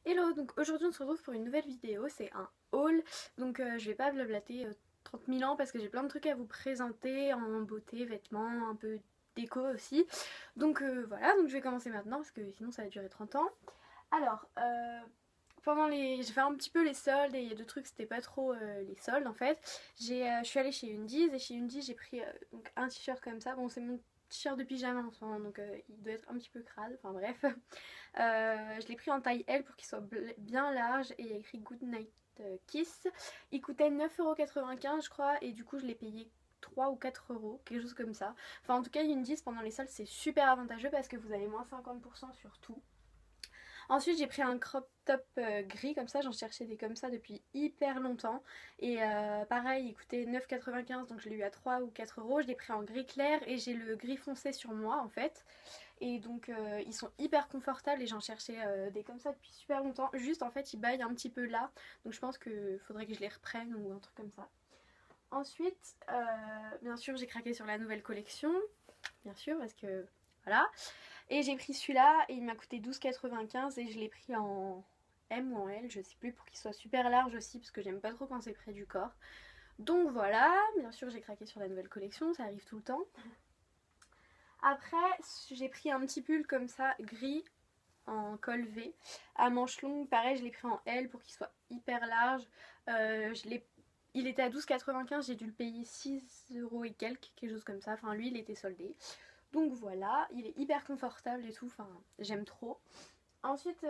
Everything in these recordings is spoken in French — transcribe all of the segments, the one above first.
Hello, donc aujourd'hui on se retrouve pour une nouvelle vidéo, c'est un haul, donc je vais pas blablater 30 000 ans parce que j'ai plein de trucs à vous présenter en beauté, vêtements, un peu déco aussi. Donc voilà, donc je vais commencer maintenant parce que sinon ça va durer 30 ans. Alors, j'ai fait un petit peu les soldes et il y a deux trucs, c'était pas trop les soldes en fait. Je suis allée chez Undies et chez Undies j'ai pris donc un t-shirt comme ça, bon c'est mon t-shirt de pyjama en ce moment donc il doit être un petit peu crade, enfin bref. Je l'ai pris en taille L pour qu'il soit bien large et il y a écrit Good Night Kiss. Il coûtait 9,95€ je crois et du coup je l'ai payé 3 ou 4 euros, quelque chose comme ça. Enfin en tout cas Undies pendant les soldes c'est super avantageux parce que vous avez moins 50% sur tout. Ensuite j'ai pris un crop top gris comme ça, j'en cherchais des comme ça depuis hyper longtemps. Et pareil il coûtait 9,95€ donc je l'ai eu à 3 ou 4 euros. Je l'ai pris en gris clair et j'ai le gris foncé sur moi en fait. Et donc ils sont hyper confortables et j'en cherchais des comme ça depuis super longtemps. Juste en fait ils baillent un petit peu là. Donc je pense qu'il faudrait que je les reprenne ou un truc comme ça. Ensuite, bien sûr j'ai craqué sur la nouvelle collection. Bien sûr parce que voilà. Et j'ai pris celui-là et il m'a coûté 12,95€ et je l'ai pris en M ou en L, je sais plus, pour qu'il soit super large aussi parce que j'aime pas trop quand c'est près du corps. Donc voilà, bien sûr j'ai craqué sur la nouvelle collection, ça arrive tout le temps. Après j'ai pris un petit pull comme ça, gris, en col V, à manches longues, pareil je l'ai pris en L pour qu'il soit hyper large. Il était à 12,95€, j'ai dû le payer 6 € et quelques, quelque chose comme ça, enfin lui il était soldé. Donc voilà, il est hyper confortable et tout, enfin j'aime trop. Ensuite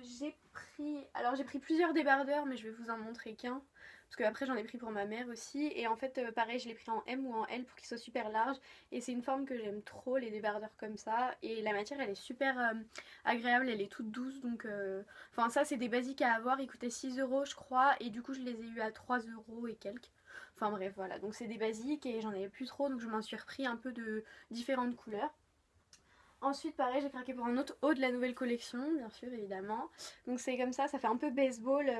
j'ai pris plusieurs débardeurs mais je vais vous en montrer qu'un. Parce que après j'en ai pris pour ma mère aussi. Et en fait pareil je l'ai pris en M ou en L pour qu'il soit super large. Et c'est une forme que j'aime trop, les débardeurs comme ça. Et la matière elle est super agréable, elle est toute douce. Donc enfin ça c'est des basiques à avoir, ils coûtaient 6 € je crois. Et du coup je les ai eu à 3 € et quelques. Enfin bref voilà, donc c'est des basiques et j'en avais plus trop. Donc je m'en suis repris un peu de différentes couleurs. Ensuite, pareil, j'ai craqué pour un autre haut de la nouvelle collection, bien sûr, évidemment. Donc c'est comme ça fait un peu baseball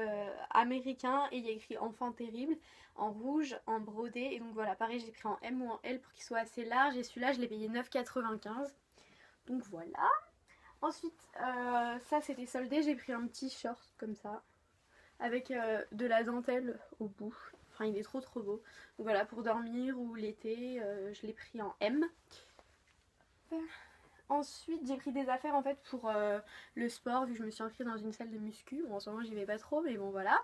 américain et il y a écrit Enfant terrible en rouge, en brodé. Et donc voilà, pareil, j'ai pris en M ou en L pour qu'il soit assez large. Et celui-là, je l'ai payé 9,95€. Donc voilà. Ensuite, ça c'était soldé, j'ai pris un petit short comme ça, avec de la dentelle au bout. Enfin, il est trop trop beau. Donc voilà, pour dormir ou l'été, je l'ai pris en M. Ensuite, j'ai pris des affaires en fait pour le sport, vu que je me suis inscrite dans une salle de muscu. Bon, en ce moment, j'y vais pas trop, mais bon, voilà.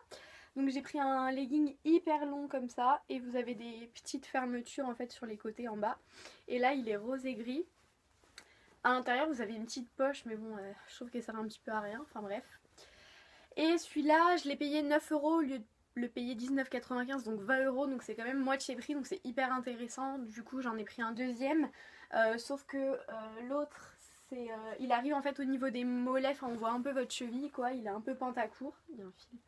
Donc, j'ai pris un legging hyper long comme ça, et vous avez des petites fermetures en fait sur les côtés en bas. Et là, il est rose et gris. À l'intérieur, vous avez une petite poche, mais bon, je trouve qu'elle sert un petit peu à rien. Enfin, bref. Et celui-là, je l'ai payé 9 € au lieu de le payer 19,95€, donc 20 €, donc c'est quand même moitié prix, donc c'est hyper intéressant. Du coup, j'en ai pris un deuxième, sauf que l'autre, il arrive en fait au niveau des mollets, enfin on voit un peu votre cheville, quoi, il est un peu pantacourt, il y a un fil.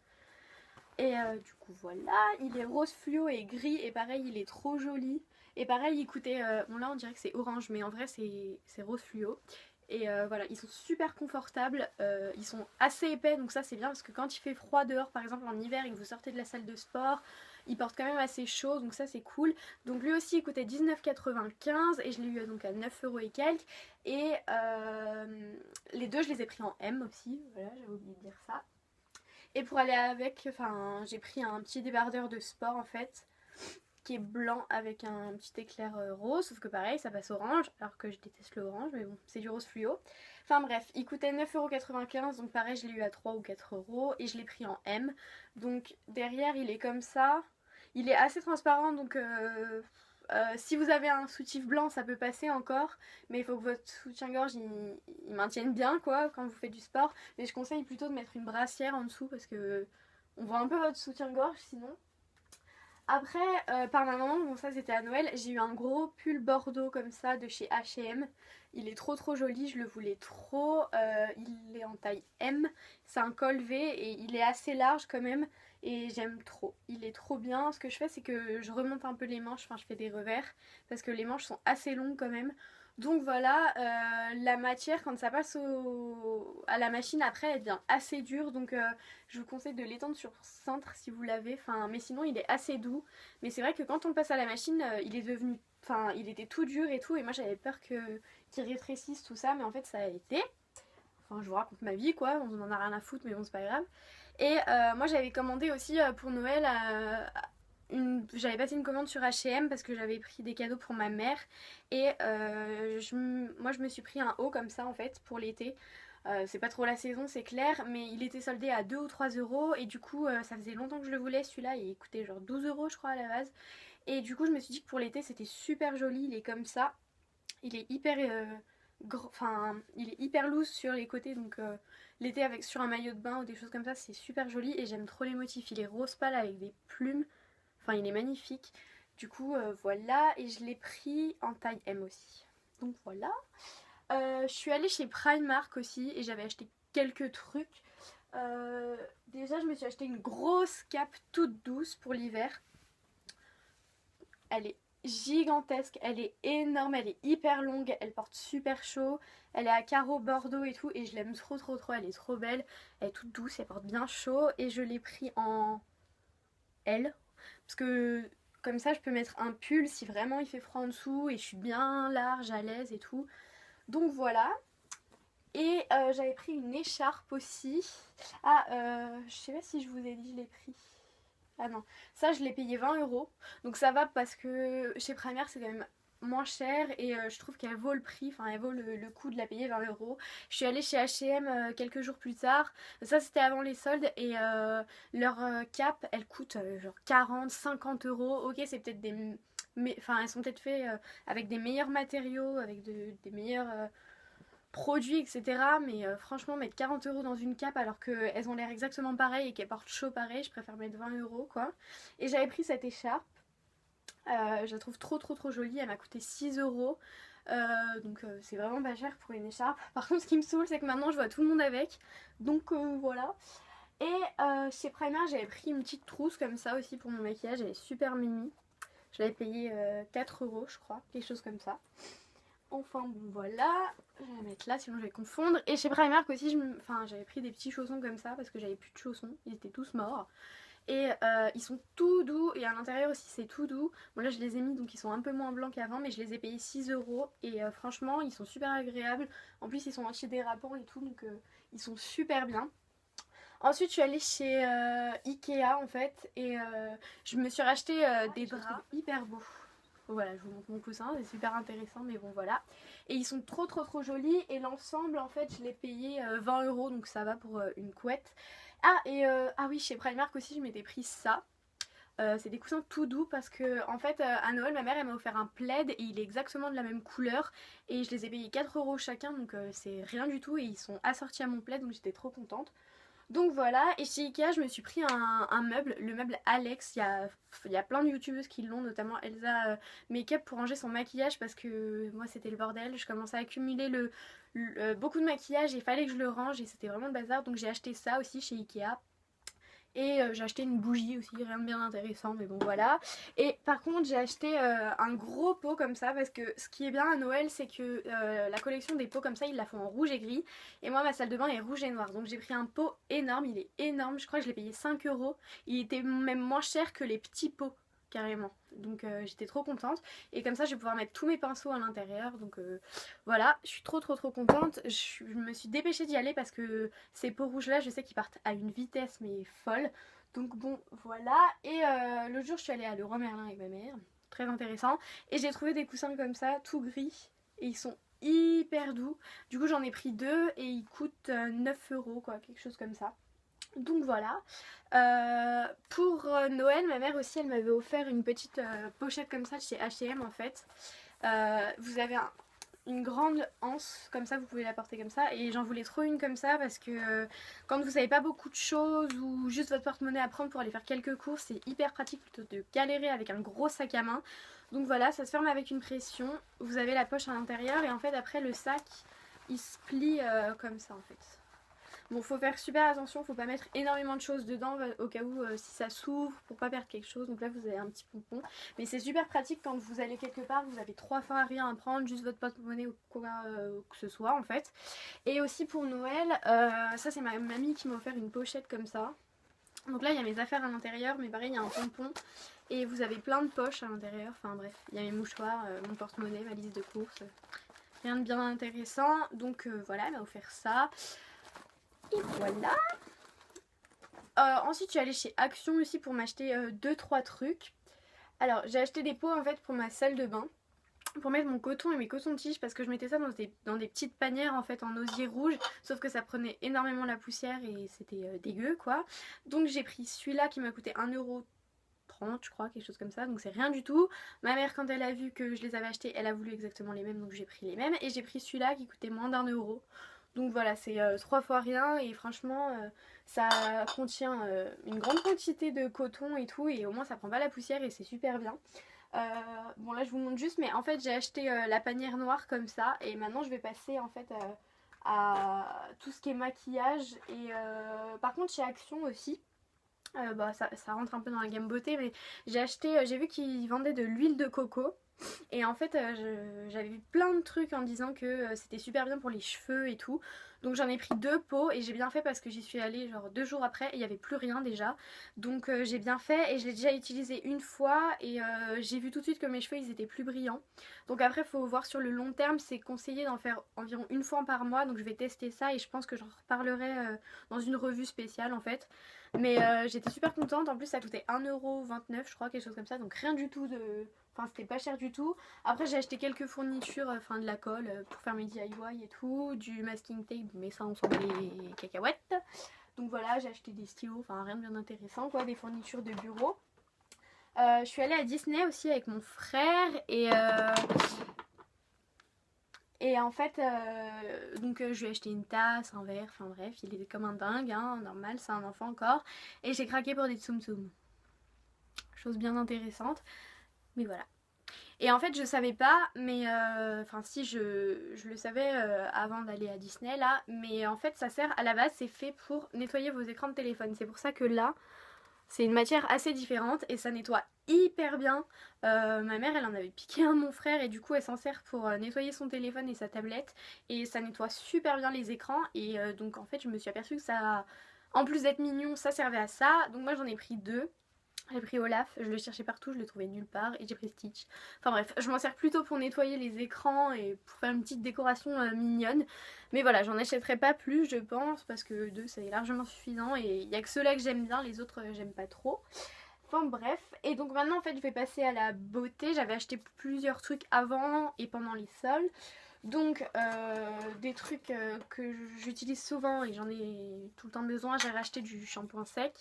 Et du coup, voilà, il est rose fluo et gris, et pareil, il est trop joli. Et pareil, il coûtait, bon là on dirait que c'est orange, mais en vrai c'est rose fluo. Et voilà, ils sont super confortables, ils sont assez épais, donc ça c'est bien parce que quand il fait froid dehors, par exemple en hiver et que vous sortez de la salle de sport, ils portent quand même assez chaud, donc ça c'est cool. Donc lui aussi il coûtait 19,95€ et je l'ai eu donc à 9 € et quelques. Et les deux je les ai pris en M aussi, voilà j'avais oublié de dire ça. Et pour aller avec, enfin j'ai pris un petit débardeur de sport en fait, qui est blanc avec un petit éclair rose, sauf que pareil ça passe orange, alors que je déteste le orange, mais bon c'est du rose fluo. Enfin bref, il coûtait 9,95€, donc pareil je l'ai eu à 3 ou 4 € et je l'ai pris en M. Donc derrière il est comme ça, il est assez transparent, donc si vous avez un soutif blanc ça peut passer encore, mais il faut que votre soutien-gorge il maintienne bien quoi quand vous faites du sport. Mais je conseille plutôt de mettre une brassière en dessous parce que on voit un peu votre soutien-gorge sinon. Après, par ma maman, bon ça c'était à Noël, j'ai eu un gros pull bordeaux comme ça de chez H&M. Il est trop trop joli, je le voulais trop. Il est en taille M, c'est un col V et il est assez large quand même. Et j'aime trop, il est trop bien. Ce que je fais c'est que je remonte un peu les manches, enfin je fais des revers. Parce que les manches sont assez longues quand même. Donc voilà, la matière quand ça passe à la machine après elle devient assez dure. Donc je vous conseille de l'étendre sur cintre si vous l'avez. Enfin, mais sinon il est assez doux. Mais c'est vrai que quand on le passe à la machine, il est devenu. Enfin, il était tout dur et tout. Et moi j'avais peur qu'il rétrécisse tout ça. Mais en fait ça a été. enfin je vous raconte ma vie quoi, on en a rien à foutre mais bon c'est pas grave. Et moi j'avais commandé aussi pour Noël, j'avais passé une commande sur H&M parce que j'avais pris des cadeaux pour ma mère. Et moi je me suis pris un haut comme ça en fait pour l'été. C'est pas trop la saison, c'est clair, mais il était soldé à 2 ou 3 euros et du coup ça faisait longtemps que je le voulais celui-là, il coûtait genre 12 euros je crois à la base. Et du coup je me suis dit que pour l'été c'était super joli, il est comme ça, il est hyper enfin il est hyper loose sur les côtés donc l'été avec sur un maillot de bain ou des choses comme ça c'est super joli et j'aime trop les motifs, il est rose pâle avec des plumes, enfin il est magnifique. Du coup voilà, et je l'ai pris en taille M aussi. Donc voilà. Je suis allée chez Primark aussi et j'avais acheté quelques trucs. Déjà je me suis acheté une grosse cape toute douce pour l'hiver. Elle est gigantesque, elle est énorme, elle est hyper longue, elle porte super chaud, elle est à carreaux bordeaux et tout et je l'aime trop trop trop, elle est trop belle, elle est toute douce, elle porte bien chaud et je l'ai pris en L parce que comme ça je peux mettre un pull si vraiment il fait froid en dessous et je suis bien large, à l'aise et tout. Donc voilà. Et j'avais pris une écharpe aussi. Ah, je sais pas si je vous ai dit, je l'ai pris. Ah non, ça je l'ai payé 20 euros. Donc ça va parce que chez Primark c'est quand même moins cher et je trouve qu'elle vaut le prix, enfin elle vaut le coût de la payer 20 euros. Je suis allée chez H&M quelques jours plus tard. Ça c'était avant les soldes et leur cape elle coûte genre 40, 50 euros. Ok, c'est peut-être des. Mais enfin, elles sont peut-être faites avec des meilleurs matériaux, avec des meilleurs produits, etc. Mais franchement, mettre 40 euros dans une cape alors qu'elles ont l'air exactement pareilles et qu'elles portent chaud pareil, je préfère mettre 20 euros quoi. Et j'avais pris cette écharpe. Je la trouve trop trop trop jolie. Elle m'a coûté 6 euros. Donc c'est vraiment pas cher pour une écharpe. Par contre, ce qui me saoule, c'est que maintenant je vois tout le monde avec. Donc voilà. Et chez Primark, j'avais pris une petite trousse comme ça aussi pour mon maquillage. Elle est super mimi. Je l'avais payé 4 euros, je crois. Quelque chose comme ça. Enfin bon voilà, je vais la mettre là sinon je vais confondre. Et chez Primark aussi, j'avais pris des petits chaussons comme ça parce que j'avais plus de chaussons, ils étaient tous morts. Et ils sont tout doux et à l'intérieur aussi c'est tout doux. Bon là je les ai mis donc ils sont un peu moins blancs qu'avant mais je les ai payés 6 euros et franchement ils sont super agréables. En plus ils sont anti-dérapants et tout donc ils sont super bien. Ensuite je suis allée chez Ikea en fait et je me suis racheté des draps hyper beaux. Voilà, je vous montre mon coussin, c'est super intéressant, mais bon voilà. Et ils sont trop trop trop jolis. Et l'ensemble, en fait, je l'ai payé 20 euros, donc ça va pour une couette. Ah, et ah oui, chez Primark aussi, je m'étais pris ça. C'est des coussins tout doux parce que, en fait, à Noël, ma mère, elle m'a offert un plaid et il est exactement de la même couleur. Et je les ai payés 4 euros chacun, donc c'est rien du tout. Et ils sont assortis à mon plaid, donc j'étais trop contente. Donc voilà, et chez Ikea je me suis pris un meuble, le meuble Alex, il y a plein de youtubeuses qui l'ont, notamment Elsa Makeup pour ranger son maquillage parce que moi c'était le bordel, je commençais à accumuler beaucoup de maquillage et il fallait que je le range et c'était vraiment le bazar, donc j'ai acheté ça aussi chez Ikea. Et j'ai acheté une bougie aussi, rien de bien intéressant, mais bon voilà. Et par contre j'ai acheté un gros pot comme ça, parce que ce qui est bien à Noël c'est que la collection des pots comme ça ils la font en rouge et gris. Et moi ma salle de bain est rouge et noir, donc j'ai pris un pot énorme, il est énorme, je crois que je l'ai payé 5 euros. Il était même moins cher que les petits pots carrément, donc j'étais trop contente et comme ça je vais pouvoir mettre tous mes pinceaux à l'intérieur, donc voilà, je suis trop trop trop contente. Je me suis dépêchée d'y aller parce que ces pots rouges là je sais qu'ils partent à une vitesse mais folle, donc bon voilà. Et l'autre jour je suis allée à Leroy Merlin avec ma mère, très intéressant, et j'ai trouvé des coussins comme ça tout gris et ils sont hyper doux. Du coup j'en ai pris deux et ils coûtent 9 euros quoi, quelque chose comme ça. Donc voilà. Pour Noël, ma mère aussi, elle m'avait offert une petite pochette comme ça de chez H&M en fait. Vous avez une grande anse comme ça, vous pouvez la porter comme ça. Et j'en voulais trop une comme ça parce que quand vous n'avez pas beaucoup de choses ou juste votre porte-monnaie à prendre pour aller faire quelques courses, c'est hyper pratique plutôt de galérer avec un gros sac à main. Donc voilà, ça se ferme avec une pression. Vous avez la poche à l'intérieur et en fait après le sac, il se plie comme ça en fait. Bon, faut faire super attention, faut pas mettre énormément de choses dedans au cas où si ça s'ouvre pour pas perdre quelque chose. Donc là vous avez un petit pompon, mais c'est super pratique quand vous allez quelque part, vous avez 3 fois rien à prendre, juste votre porte-monnaie ou quoi que ce soit en fait. Et aussi pour Noël, ça c'est ma mamie qui m'a offert une pochette comme ça. Donc là il y a mes affaires à l'intérieur, mais pareil il y a un pompon et vous avez plein de poches à l'intérieur. Enfin bref, il y a mes mouchoirs, mon porte-monnaie, ma liste de courses. rien de bien intéressant. Donc voilà, elle m'a offert ça. Et voilà. Ensuite je suis allée chez Action aussi pour m'acheter 2-3 trucs. Alors j'ai acheté des pots en fait pour ma salle de bain, pour mettre mon coton et mes cotons-tiges, parce que je mettais ça dans des petites panières en fait en osier rouge, sauf que ça prenait énormément la poussière et c'était dégueu quoi. Donc j'ai pris celui-là qui m'a coûté 1,30 € je crois, quelque chose comme ça, donc c'est rien du tout. Ma mère quand elle a vu que je les avais achetés, elle a voulu exactement les mêmes, donc j'ai pris les mêmes. Et j'ai pris celui-là qui coûtait moins d'1 €. Donc voilà, c'est 3 fois rien et franchement ça contient une grande quantité de coton et tout, et au moins ça prend pas la poussière et c'est super bien. Bon là je vous montre juste, mais en fait j'ai acheté la panière noire comme ça, et maintenant je vais passer en fait à tout ce qui est maquillage. Et par contre chez Action aussi, bah, ça rentre un peu dans la gamme beauté, mais j'ai vu qu'ils vendaient de l'huile de coco. Et en fait j'avais vu plein de trucs en disant que c'était super bien pour les cheveux et tout. Donc j'en ai pris 2 pots et j'ai bien fait parce que j'y suis allée genre 2 jours après et il n'y avait plus rien déjà. Donc j'ai bien fait, et je l'ai déjà utilisé une fois et j'ai vu tout de suite que mes cheveux ils étaient plus brillants. Donc après faut voir sur le long terme, c'est conseillé d'en faire environ une fois par mois. Donc je vais tester ça et je pense que j'en reparlerai dans une revue spéciale en fait. Mais j'étais super contente, en plus ça coûtait 1,29 € je crois, quelque chose comme ça, donc rien du tout de... Enfin c'était pas cher du tout. Après j'ai acheté quelques fournitures, enfin de la colle pour faire mes DIY et tout, du masking tape, mais ça on s'en bat les cacahuètes. Donc voilà, j'ai acheté des stylos, enfin rien de bien intéressant quoi, des fournitures de bureau. Je suis allée à Disney aussi avec mon frère et en fait, donc je lui ai acheté une tasse, un verre, enfin bref, il était comme un dingue, hein, normal, c'est un enfant encore. Et j'ai craqué pour des tsum tsum. Chose bien intéressante, mais voilà. Et en fait, je savais pas, mais enfin si, je le savais avant d'aller à Disney là, mais en fait, ça sert à la base, c'est fait pour nettoyer vos écrans de téléphone. C'est pour ça que là, c'est une matière assez différente et ça nettoie hyper bien. Ma mère elle en avait piqué un de mon frère et du coup elle s'en sert pour nettoyer son téléphone et sa tablette, et ça nettoie super bien les écrans. Et donc en fait je me suis aperçue que ça, en plus d'être mignon, ça servait à ça. Donc moi j'en ai pris 2. J'ai pris Olaf, je le cherchais partout, je le trouvais nulle part, et j'ai pris Stitch. Enfin bref, je m'en sers plutôt pour nettoyer les écrans et pour faire une petite décoration mignonne. Mais voilà, j'en achèterai pas plus je pense, parce que 2 c'est largement suffisant, et il y a que ceux-là que j'aime bien, les autres j'aime pas trop. Enfin bref, et donc maintenant en fait je vais passer à la beauté. J'avais acheté plusieurs trucs avant et pendant les soldes. Donc des trucs que j'utilise souvent et j'en ai tout le temps besoin. J'ai racheté du shampoing sec.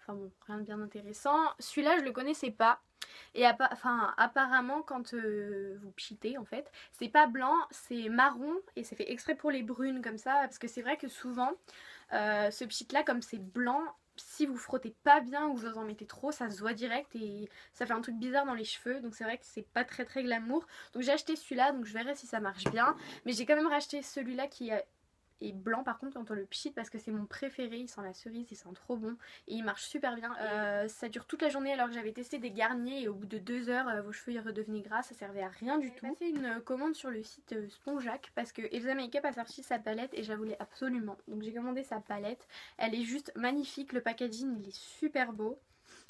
Enfin bon, rien de bien intéressant. Celui-là je le connaissais pas. Et enfin, apparemment quand vous pchitez en fait, c'est pas blanc, c'est marron, et c'est fait exprès pour les brunes comme ça. Parce que c'est vrai que souvent ce pchit là, comme c'est blanc, si vous frottez pas bien ou vous en mettez trop, ça se voit direct et ça fait un truc bizarre dans les cheveux. Donc c'est vrai que c'est pas très très glamour. Donc j'ai acheté celui-là, donc je verrai si ça marche bien. Mais j'ai quand même racheté celui-là qui est blanc par contre quand on le pchit, parce que c'est mon préféré. Il sent la cerise, il sent trop bon et il marche super bien. Ça dure toute la journée, alors que j'avais testé des Garnier et au bout de 2 heures vos cheveux y redevenaient gras, ça servait à rien du tout. J'ai passé une commande sur le site Spongeac parce que Elsa Makeup a sorti sa palette et je la voulais absolument. Donc j'ai commandé sa palette, elle est juste magnifique, le packaging il est super beau.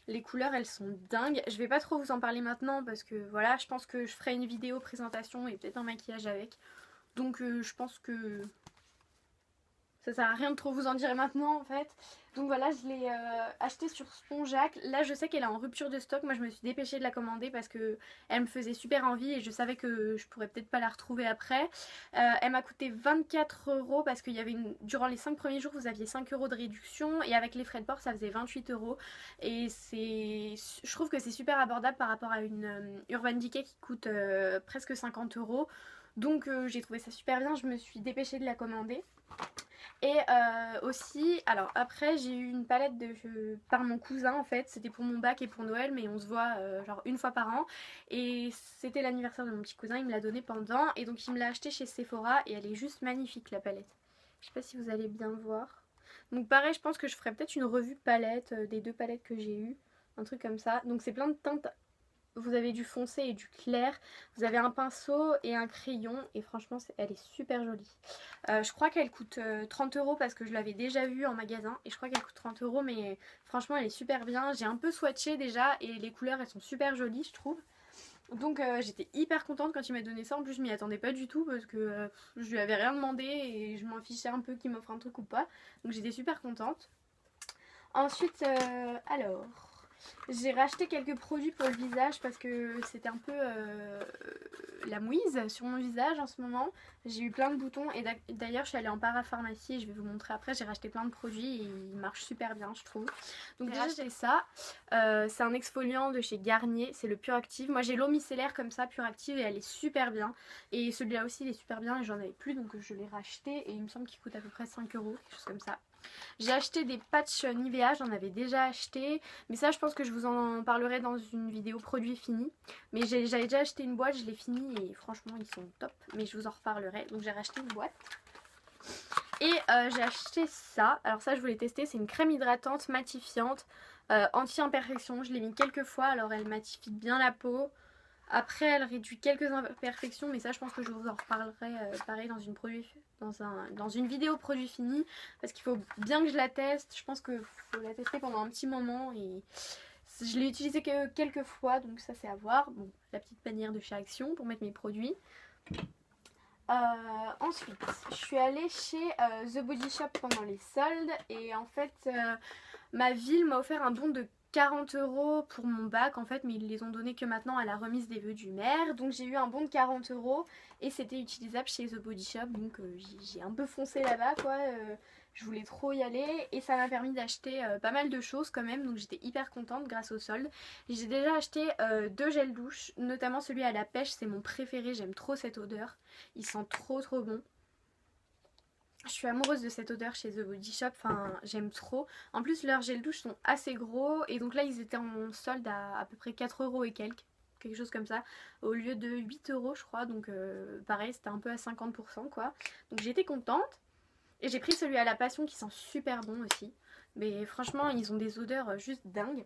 Les couleurs elles sont dingues. Je vais pas trop vous en parler maintenant parce que voilà, je pense que je ferai une vidéo présentation et peut-être un maquillage avec. Donc je pense que ça sert à rien de trop vous en dire maintenant en fait. Donc voilà, je l'ai acheté sur Spongeac. Là je sais qu'elle est en rupture de stock. Moi je me suis dépêchée de la commander parce que elle me faisait super envie et je savais que je pourrais peut-être pas la retrouver après. Elle m'a coûté 24 € parce qu'il y avait durant les 5 premiers jours vous aviez 5 € de réduction, et avec les frais de port ça faisait 28 €. Et je trouve que c'est super abordable par rapport à une Urban Decay qui coûte presque 50 €. Donc j'ai trouvé ça super bien, je me suis dépêchée de la commander. Et aussi, alors après j'ai eu une palette par mon cousin en fait, c'était pour mon bac et pour Noël, mais on se voit genre une fois par an. Et c'était l'anniversaire de mon petit cousin, il me l'a donné pendant, et donc il me l'a acheté chez Sephora, et elle est juste magnifique la palette. Je sais pas si vous allez bien voir. Donc pareil, je pense que je ferai peut-être une revue palette des 2 palettes que j'ai eues, un truc comme ça. Donc c'est plein de teintes. Vous avez du foncé et du clair, vous avez un pinceau et un crayon, et franchement elle est super jolie. Je crois qu'elle coûte 30 € parce que je l'avais déjà vue en magasin, et je crois qu'elle coûte 30 €, mais franchement elle est super bien. J'ai un peu swatché déjà et les couleurs elles sont super jolies je trouve. Donc j'étais hyper contente quand il m'a donné ça. En plus je m'y attendais pas du tout parce que je lui avais rien demandé et je m'en fichais un peu qu'il m'offre un truc ou pas. Donc j'étais super contente. Ensuite, alors, j'ai racheté quelques produits pour le visage parce que c'était un peu la mouise sur mon visage en ce moment. J'ai eu plein de boutons et d'ailleurs je suis allée en parapharmacie et je vais vous montrer après. J'ai racheté plein de produits et ils marchent super bien je trouve. Donc j'ai racheté ça. C'est un exfoliant de chez Garnier, c'est le Pure Active. Moi j'ai l'eau micellaire comme ça, Pure Active, et elle est super bien. Et celui-là aussi il est super bien et j'en avais plus donc je l'ai racheté et il me semble qu'il coûte à peu près 5 €, quelque chose comme ça. J'ai acheté des patchs Nivea, j'en avais déjà acheté, mais ça je pense que je vous en parlerai dans une vidéo produit fini. Mais j'avais déjà acheté une boîte, je l'ai fini et franchement ils sont top, mais je vous en reparlerai. Donc j'ai racheté une boîte. Et j'ai acheté ça, alors ça je voulais tester, c'est une crème hydratante matifiante anti-imperfection. Je l'ai mis quelques fois, alors elle matifie bien la peau. Après elle réduit quelques imperfections, mais ça je pense que je vous en reparlerai pareil dans une vidéo produit fini, parce qu'il faut bien que je la teste. Je pense qu'il faut la tester pendant un petit moment et je l'ai utilisé que quelques fois, donc ça c'est à voir. Bon, la petite panière de chez Action pour mettre mes produits. Ensuite, je suis allée chez The Body Shop pendant les soldes et en fait ma ville m'a offert un bon de 40 € pour mon bac en fait, mais ils les ont donné que maintenant à la remise des vœux du maire. Donc j'ai eu un bon de 40 € et c'était utilisable chez The Body Shop, donc j'ai un peu foncé là-bas quoi. Je voulais trop y aller et ça m'a permis d'acheter pas mal de choses quand même, donc j'étais hyper contente grâce au solde. J'ai déjà acheté 2 gels douche, notamment celui à la pêche, c'est mon préféré, j'aime trop cette odeur, il sent trop bon. Je suis amoureuse de cette odeur chez The Body Shop, enfin j'aime trop. En plus leurs gels douche sont assez gros et donc là ils étaient en solde à peu près 4 € et quelques, quelque chose comme ça, au lieu de 8 € je crois, donc pareil c'était un peu à 50% quoi. Donc j'étais contente et j'ai pris celui à la passion qui sent super bon aussi. Mais franchement ils ont des odeurs juste dingues.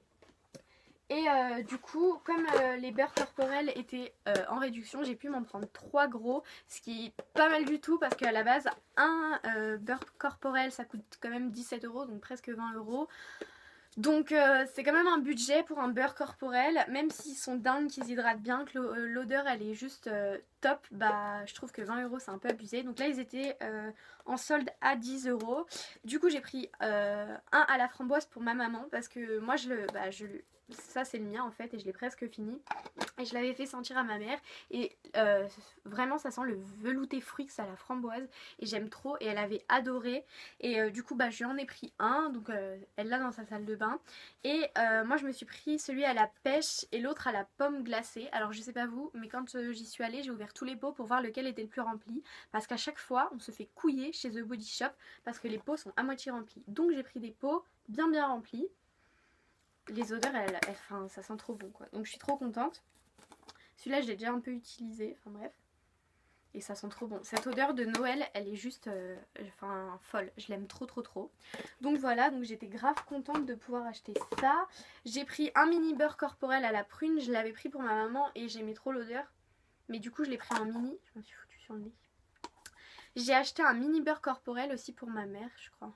Et du coup, comme les beurres corporels étaient en réduction, j'ai pu m'en prendre 3 gros, ce qui est pas mal du tout parce qu'à la base, un beurre corporel ça coûte quand même 17 €, donc presque 20 €. Donc c'est quand même un budget pour un beurre corporel, même s'ils sont dingues, qu'ils hydratent bien, que l'odeur elle est juste top, bah je trouve que 20 € c'est un peu abusé. Donc là ils étaient en solde à 10 €. Du coup j'ai pris un à la framboise pour ma maman parce que moi ça c'est le mien en fait et je l'ai presque fini. Et je l'avais fait sentir à ma mère et vraiment ça sent le velouté fruit que ça a la framboise et j'aime trop et elle avait adoré et du coup bah je lui en ai pris un, donc elle l'a dans sa salle de bain et moi je me suis pris celui à la pêche et l'autre à la pomme glacée. Alors je sais pas vous mais quand j'y suis allée j'ai ouvert tous les pots pour voir lequel était le plus rempli parce qu'à chaque fois on se fait couiller chez The Body Shop parce que les pots sont à moitié remplis, donc j'ai pris des pots bien remplis. Les odeurs enfin, ça sent trop bon quoi, donc je suis trop contente. Celui-là, je l'ai déjà un peu utilisé, enfin bref. Et ça sent trop bon. Cette odeur de Noël, elle est juste enfin, folle. Je l'aime trop. Donc voilà, donc j'étais grave contente de pouvoir acheter ça. J'ai pris un mini beurre corporel à la prune. Je l'avais pris pour ma maman et j'aimais trop l'odeur. Mais du coup, je l'ai pris en mini. Je me suis foutue sur le nez. J'ai acheté un mini beurre corporel aussi pour ma mère, je crois.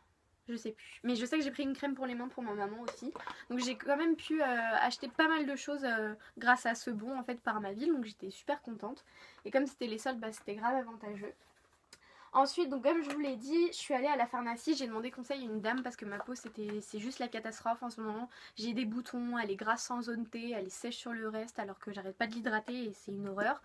Je sais plus. Mais je sais que j'ai pris une crème pour les mains pour ma maman aussi. Donc j'ai quand même pu acheter pas mal de choses grâce à ce bon en fait par ma ville. Donc j'étais super contente. Et comme c'était les soldes, bah, c'était grave avantageux. Ensuite, donc comme je vous l'ai dit, je suis allée à la pharmacie, j'ai demandé conseil à une dame parce que ma peau c'est juste la catastrophe en ce moment. J'ai des boutons, elle est grasse sans zone T, elle est sèche sur le reste alors que j'arrête pas de l'hydrater et c'est une horreur.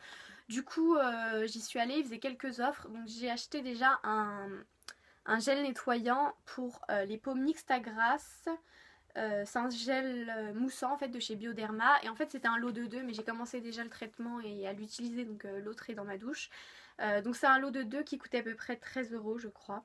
Du coup, j'y suis allée, il faisait quelques offres. Donc j'ai acheté déjà un gel nettoyant pour les peaux mixtes à grasse. C'est un gel moussant en fait de chez Bioderma et en fait c'était un lot de 2 mais j'ai commencé déjà le traitement et à l'utiliser donc l'autre est dans ma douche. Donc c'est un lot de 2 qui coûtait à peu près 13 € je crois.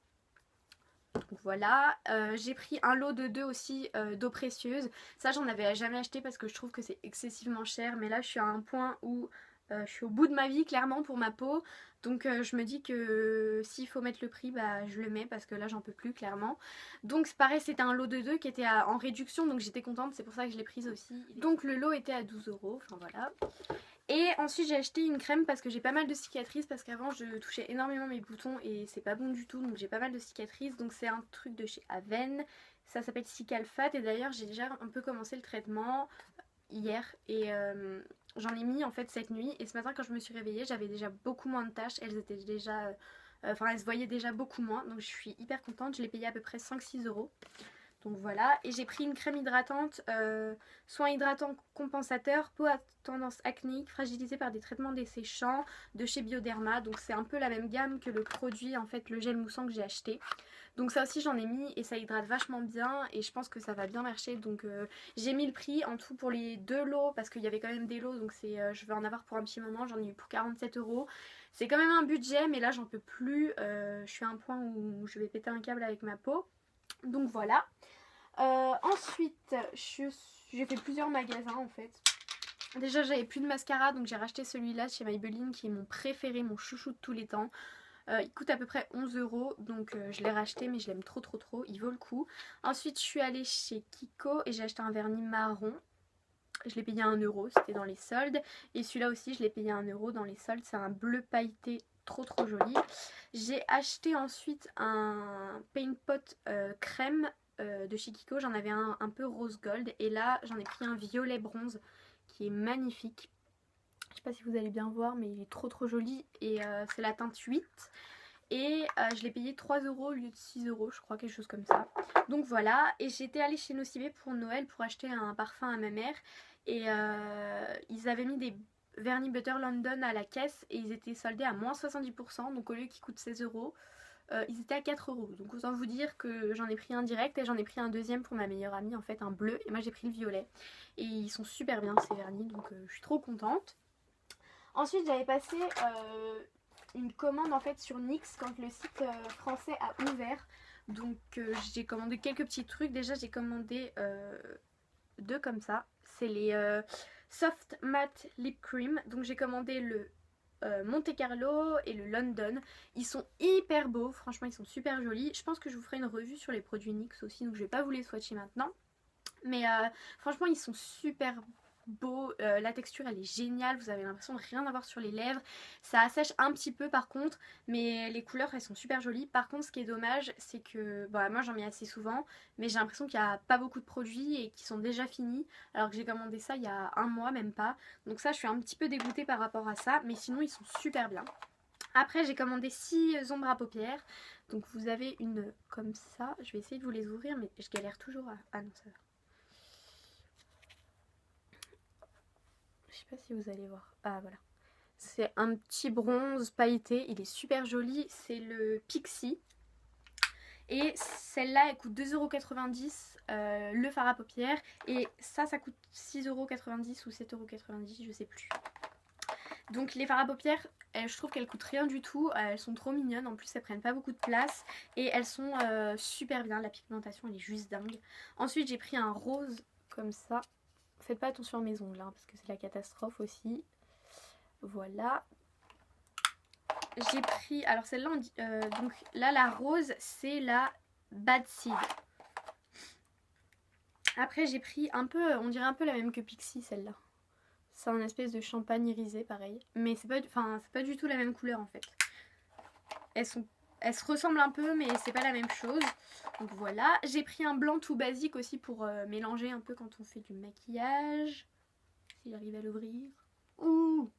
Donc voilà, j'ai pris un lot de 2 aussi d'eau précieuse. Ça j'en avais jamais acheté parce que je trouve que c'est excessivement cher, mais là je suis à un point où je suis au bout de ma vie clairement pour ma peau. Donc je me dis que s'il faut mettre le prix, bah je le mets parce que là j'en peux plus clairement. Donc c'est pareil, c'était un lot de 2 qui était en réduction, donc j'étais contente, c'est pour ça que je l'ai prise aussi. Donc le lot était à 12 €, enfin voilà. Et ensuite j'ai acheté une crème parce que j'ai pas mal de cicatrices, parce qu'avant je touchais énormément mes boutons et c'est pas bon du tout, donc j'ai pas mal de cicatrices. Donc c'est un truc de chez Aven, ça s'appelle Cicalfate et d'ailleurs j'ai déjà un peu commencé le traitement hier et j'en ai mis en fait cette nuit et ce matin quand je me suis réveillée j'avais déjà beaucoup moins de taches, elles étaient déjà... Enfin elles se voyaient déjà beaucoup moins, donc je suis hyper contente, je l'ai payé à peu près 5-6 euros. Donc voilà, et j'ai pris une crème hydratante, soin hydratant compensateur, peau à tendance acnéique, fragilisée par des traitements desséchants de chez Bioderma. Donc c'est un peu la même gamme que le produit, en fait le gel moussant que j'ai acheté. Donc ça aussi j'en ai mis et ça hydrate vachement bien et je pense que ça va bien marcher. Donc j'ai mis le prix en tout pour les 2 lots parce qu'il y avait quand même des lots, donc je vais en avoir pour un petit moment, j'en ai eu pour 47 euros. C'est quand même un budget mais là j'en peux plus, je suis à un point où je vais péter un câble avec ma peau. Donc voilà. Ensuite, j'ai fait plusieurs magasins en fait. Déjà, j'avais plus de mascara, donc j'ai racheté celui-là chez Maybelline qui est mon préféré, mon chouchou de tous les temps. Il coûte à peu près 11 euros, donc je l'ai racheté, mais je l'aime trop trop trop, il vaut le coup. Ensuite, je suis allée chez Kiko et j'ai acheté un vernis marron. Je l'ai payé à 1 euro, c'était dans les soldes. Et celui-là aussi, je l'ai payé à 1 euro dans les soldes. C'est un bleu pailleté trop trop joli. J'ai acheté ensuite un paint pot crème de chez Kiko. J'en avais un peu rose gold. Et là, j'en ai pris un violet bronze qui est magnifique. Je sais pas si vous allez bien voir, mais il est trop trop joli. Et c'est la teinte 8. Et je l'ai payé 3 euros au lieu de 6 euros, je crois, quelque chose comme ça. Donc voilà, et j'étais allée chez Nocibé pour Noël pour acheter un parfum à ma mère. Et ils avaient mis des vernis Butter London à la caisse et ils étaient soldés à moins 70%. Donc au lieu qu'ils coûtent 16 euros, ils étaient à 4 euros. Donc autant vous dire que j'en ai pris un direct et j'en ai pris un deuxième pour ma meilleure amie, en fait un bleu. Et moi j'ai pris le violet. Et ils sont super bien ces vernis, donc je suis trop contente. Ensuite j'avais passé une commande en fait sur NYX quand le site français a ouvert. Donc j'ai commandé quelques petits trucs. Déjà j'ai commandé 2 comme ça. C'est les Soft Matte Lip Cream. Donc j'ai commandé le Monte Carlo et le London. Ils sont hyper beaux, franchement ils sont super jolis. Je pense que je vous ferai une revue sur les produits NYX aussi, donc je vais pas vous les swatcher maintenant. Mais franchement ils sont super beaux, la texture elle est géniale, vous avez l'impression de rien avoir sur les lèvres. Ça assèche un petit peu par contre, mais les couleurs elles sont super jolies. Par contre ce qui est dommage c'est que moi j'en mets assez souvent, mais j'ai l'impression qu'il n'y a pas beaucoup de produits et qu'ils sont déjà finis, alors que j'ai commandé ça il y a un mois même pas. Donc ça je suis un petit peu dégoûtée par rapport à ça, mais sinon ils sont super bien. Après j'ai commandé 6 ombres à paupières. Donc vous avez une comme ça, je vais essayer de vous les ouvrir mais je galère toujours à... Ah non ça va. Je sais pas si vous allez voir. Ah voilà. C'est un petit bronze pailleté. Il est super joli. C'est le Pixie. Et celle-là, elle coûte 2,90 € le fard à paupières. Et ça coûte 6,90 € ou 7,90 €, je sais plus. Donc les fards à paupières, je trouve qu'elles coûtent rien du tout. Elles sont trop mignonnes. En plus, elles prennent pas beaucoup de place. Et elles sont super bien. La pigmentation, elle est juste dingue. Ensuite, j'ai pris un rose comme ça. Faites pas attention à mes ongles hein, parce que c'est la catastrophe aussi. Voilà. J'ai pris... Alors celle-là, donc là la rose c'est la Bad Seed. Après j'ai pris un peu, on dirait un peu la même que Pixie celle-là. C'est un espèce de champagne irisé pareil. Mais c'est pas du tout la même couleur en fait. Elles se ressemblent un peu mais c'est pas la même chose. Donc voilà. J'ai pris un blanc tout basique aussi pour mélanger un peu quand on fait du maquillage. Si j'arrive à l'ouvrir. Ouh!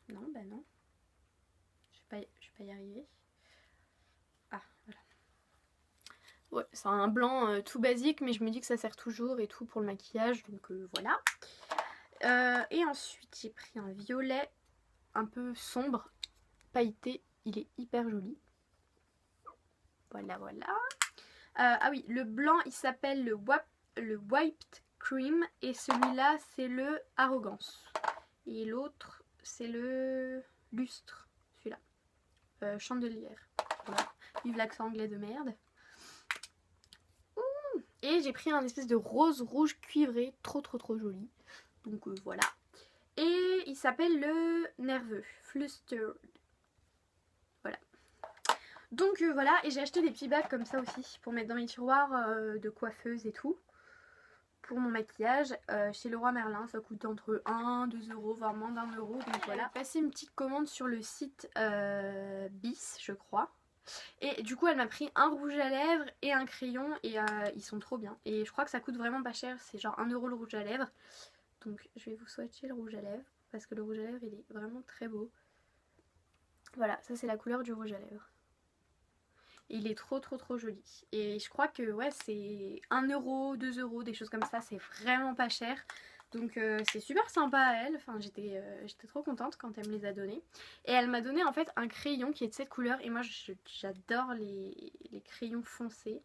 Non, bah non. Je vais pas y arriver. Ah, voilà. Ouais, c'est un blanc tout basique, mais je me dis que ça sert toujours et tout pour le maquillage, donc voilà. Et ensuite, j'ai pris un violet un peu sombre, pailleté. Il est hyper joli. Voilà, voilà. Ah oui, le blanc, il s'appelle le Wiped Cream. Et celui-là, c'est le Arrogance. Et l'autre, c'est le Lustre. Celui-là. Chandelière. Voilà. Vive l'accent anglais de merde. Et j'ai pris un espèce de rose rouge cuivré. Trop trop trop joli. Donc voilà. Et il s'appelle le Nerveux. Flustered. Voilà. Donc voilà, et j'ai acheté des petits bacs comme ça aussi pour mettre dans mes tiroirs de coiffeuse et tout. Pour mon maquillage, chez Leroy Merlin, ça coûte entre 1, 2 euros, voire moins d'1 euro. Donc voilà, j'ai passé une petite commande sur le site Bis, je crois. Et du coup, elle m'a pris un rouge à lèvres et un crayon et ils sont trop bien. Et je crois que ça coûte vraiment pas cher, c'est genre 1 euro le rouge à lèvres. Donc je vais vous swatcher le rouge à lèvres parce que le rouge à lèvres il est vraiment très beau. Voilà, ça c'est la couleur du rouge à lèvres. Et il est trop joli. Et je crois que ouais c'est 1 euro, 2 euros, des choses comme ça, c'est vraiment pas cher. Donc c'est super sympa à elle, enfin j'étais trop contente quand elle me les a donnés. Et elle m'a donné en fait un crayon qui est de cette couleur et moi j'adore les crayons foncés.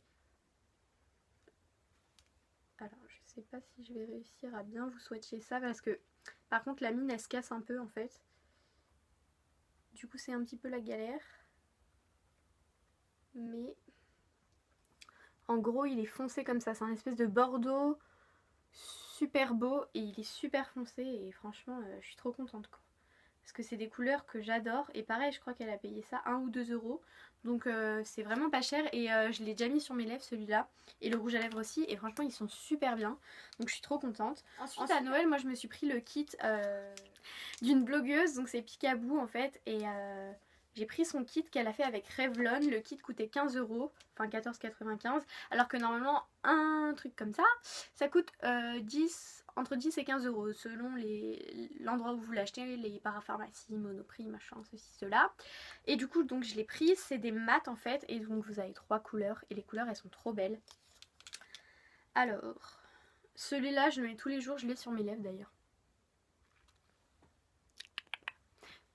Alors je sais pas si je vais réussir à bien vous swatcher ça parce que par contre la mine elle se casse un peu en fait. Du coup c'est un petit peu la galère. Mais en gros il est foncé comme ça, c'est un espèce de bordeaux super beau et il est super foncé et franchement je suis trop contente quoi. Parce que c'est des couleurs que j'adore et pareil je crois qu'elle a payé ça 1 ou 2 euros. Donc c'est vraiment pas cher et je l'ai déjà mis sur mes lèvres celui-là et le rouge à lèvres aussi et franchement ils sont super bien. Donc je suis trop contente. Ensuite à Noël moi je me suis pris le kit d'une blogueuse, donc c'est Picaboo en fait et j'ai pris son kit qu'elle a fait avec Revlon. Le kit coûtait 15 euros, enfin 14,95 alors que normalement un truc comme ça coûte entre 10 et 15 euros selon l'endroit où vous l'achetez, les parapharmacies, Monoprix, machin, ceci, cela. Et du coup donc je l'ai pris, c'est des mats en fait et donc vous avez 3 couleurs et les couleurs elles sont trop belles. Alors, celui-là je le mets tous les jours, je l'ai sur mes lèvres d'ailleurs.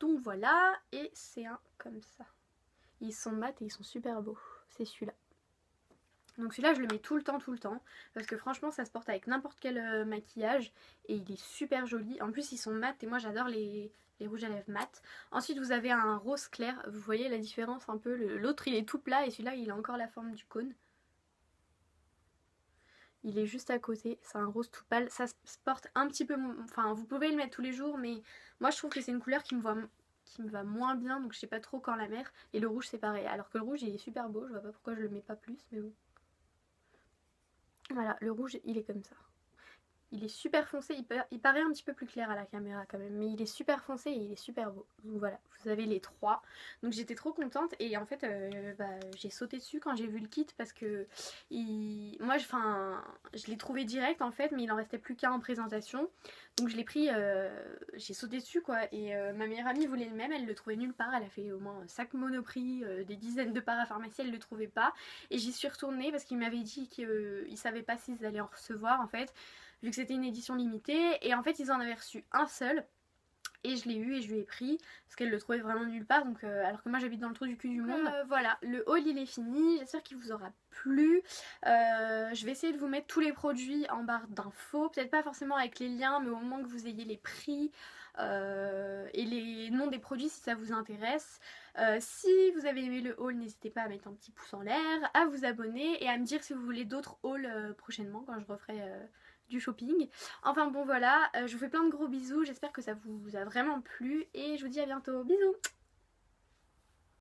Donc voilà, et c'est un comme ça. Ils sont mat et ils sont super beaux, c'est celui-là. Donc celui-là je le mets tout le temps parce que franchement ça se porte avec n'importe quel maquillage et il est super joli. En plus ils sont mat et moi j'adore les rouges à lèvres mat. Ensuite vous avez un rose clair, vous voyez la différence un peu, l'autre il est tout plat et celui-là il a encore la forme du cône. Il est juste à côté, c'est un rose tout pâle, ça se porte un petit peu, enfin vous pouvez le mettre tous les jours mais moi je trouve que c'est une couleur qui me va moins bien donc je sais pas trop quand la mettre. Et le rouge c'est pareil, alors que le rouge il est super beau, je vois pas pourquoi je le mets pas plus mais bon. Voilà, le rouge il est comme ça. Il est super foncé, il paraît un petit peu plus clair à la caméra quand même, mais il est super foncé et il est super beau. Donc voilà, vous avez les 3. Donc j'étais trop contente et en fait j'ai sauté dessus quand j'ai vu le kit parce que moi je l'ai trouvé direct en fait, mais il en restait plus qu'un en présentation. Donc je l'ai pris, j'ai sauté dessus quoi. Et ma meilleure amie voulait le même, elle le trouvait nulle part, elle a fait au moins 5 Monoprix, des dizaines de parapharmacies, elle le trouvait pas. Et j'y suis retournée parce qu'il m'avait dit qu'ils savaient pas s'ils allaient en recevoir en fait, vu que c'était une édition limitée. Et en fait ils en avaient reçu un seul et je l'ai eu et je lui ai pris parce qu'elle le trouvait vraiment nulle part, donc alors que moi j'habite dans le trou du cul du monde. Voilà, le haul il est fini, j'espère qu'il vous aura plu. Je vais essayer de vous mettre tous les produits en barre d'infos, peut-être pas forcément avec les liens mais au moins que vous ayez les prix et les noms des produits si ça vous intéresse. Si vous avez aimé le haul, n'hésitez pas à mettre un petit pouce en l'air, à vous abonner et à me dire si vous voulez d'autres hauls prochainement quand je referai du shopping. Enfin bon voilà, je vous fais plein de gros bisous, j'espère que ça vous a vraiment plu et je vous dis à bientôt, bisous.